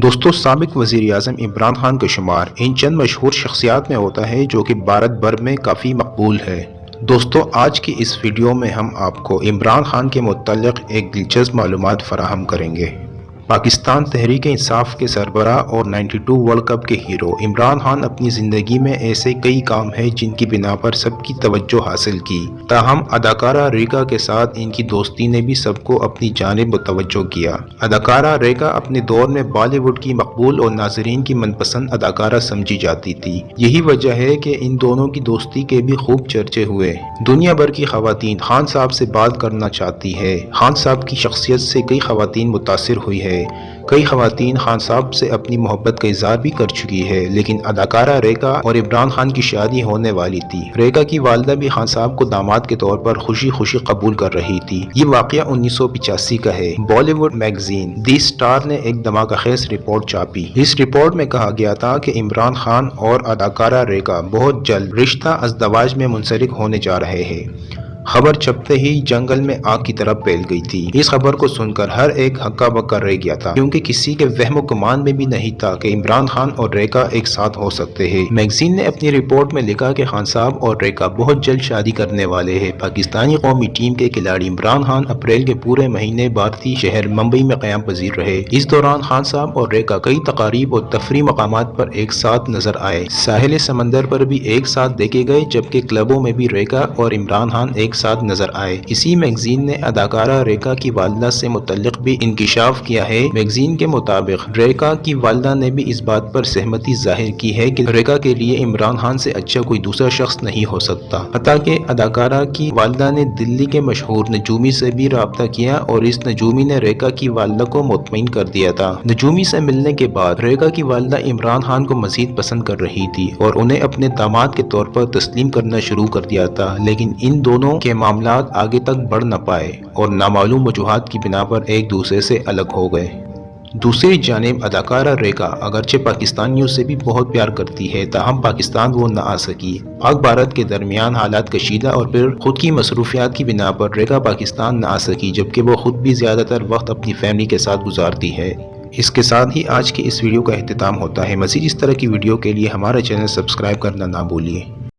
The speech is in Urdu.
دوستو سابق وزیر اعظم عمران خان کا شمار ان چند مشہور شخصیات میں ہوتا ہے جو کہ بھارت بھر میں کافی مقبول ہے۔ دوستو آج کی اس ویڈیو میں ہم آپ کو عمران خان کے متعلق ایک دلچسپ معلومات فراہم کریں گے۔ پاکستان تحریک انصاف کے سربراہ اور 92 ورلڈ کپ کے ہیرو عمران خان اپنی زندگی میں ایسے کئی کام ہیں جن کی بنا پر سب کی توجہ حاصل کی، تاہم اداکارہ ریکھا کے ساتھ ان کی دوستی نے بھی سب کو اپنی جانب متوجہ کیا۔ اداکارہ ریکھا اپنے دور میں بالی ووڈ کی مقبول اور ناظرین کی من پسند اداکارہ سمجھی جاتی تھی۔ یہی وجہ ہے کہ ان دونوں کی دوستی کے بھی خوب چرچے ہوئے۔ دنیا بھر کی خواتین خان صاحب سے بات کرنا چاہتی ہے۔ خان صاحب کی شخصیت سے کئی خواتین متاثر ہوئی ہے۔ کئی خواتین خان صاحب سے اپنی محبت کا اظہار بھی کر چکی ہے، لیکن اداکارہ ریکھا اور عمران خان کی شادی ہونے والی تھی۔ ریکھا کی والدہ بھی خان صاحب کو داماد کے طور پر خوشی خوشی قبول کر رہی تھی۔ یہ واقعہ 1985 کا ہے۔ بالی ووڈ میگزین دی اسٹار نے ایک دھماکہ خیز رپورٹ چھاپی۔ اس رپورٹ میں کہا گیا تھا کہ عمران خان اور اداکارہ ریکھا بہت جلد رشتہ ازدواج میں منسلک ہونے جا رہے ہیں۔ خبر چھپتے ہی جنگل میں آگ کی طرح پھیل گئی تھی۔ اس خبر کو سن کر ہر ایک ہکا بکا رہ گیا تھا، کیونکہ کسی کے وہم و گمان میں بھی نہیں تھا کہ عمران خان اور ریکھا ایک ساتھ ہو سکتے ہیں۔ میگزین نے اپنی رپورٹ میں لکھا کہ خان صاحب اور ریکھا بہت جلد شادی کرنے والے ہیں۔ پاکستانی قومی ٹیم کے کھلاڑی عمران خان اپریل کے پورے مہینے بھارتی شہر ممبئی میں قیام پذیر رہے۔ اس دوران خان صاحب اور ریکھا کئی تقاریب اور تفریحی مقامات پر ایک ساتھ نظر آئے۔ ساحل سمندر پر بھی ایک ساتھ دیکھے گئے، جبکہ کلبوں میں بھی ریکھا اور عمران خان ایک ساتھ نظر آئے۔ اسی میگزین نے اداکارہ ریکھا کی والدہ سے متعلق بھی انکشاف کیا ہے۔ میگزین کے مطابق ریکھا کی والدہ نے بھی اس بات پر سہمتی ظاہر کی ہے کہ ریکھا کے لیے عمران خان سے اچھا کوئی دوسرا شخص نہیں ہو سکتا۔ حتیٰ کہ اداکارہ کی والدہ نے دلی کے مشہور نجومی سے بھی رابطہ کیا اور اس نجومی نے ریکھا کی والدہ کو مطمئن کر دیا تھا۔ نجومی سے ملنے کے بعد ریکھا کی والدہ عمران خان کو مزید پسند کر رہی تھی اور انہیں اپنے داماد کے طور پر تسلیم کرنا شروع کر دیا تھا، لیکن ان دونوں کے معاملات آگے تک بڑھ نہ پائے اور نامعلوم وجوہات کی بنا پر ایک دوسرے سے الگ ہو گئے۔ دوسری جانب اداکارہ ریکھا اگرچہ پاکستانیوں سے بھی بہت پیار کرتی ہے، تاہم پاکستان وہ نہ آ سکی۔ پاک بھارت کے درمیان حالات کشیدہ اور پھر خود کی مصروفیات کی بنا پر ریکھا پاکستان نہ آ سکی، جبکہ وہ خود بھی زیادہ تر وقت اپنی فیملی کے ساتھ گزارتی ہے۔ اس کے ساتھ ہی آج کی اس ویڈیو کا اختتام ہوتا ہے۔ مزید اس طرح کی ویڈیو کے لیے ہمارا چینل سبسکرائب کرنا نہ بھولیے۔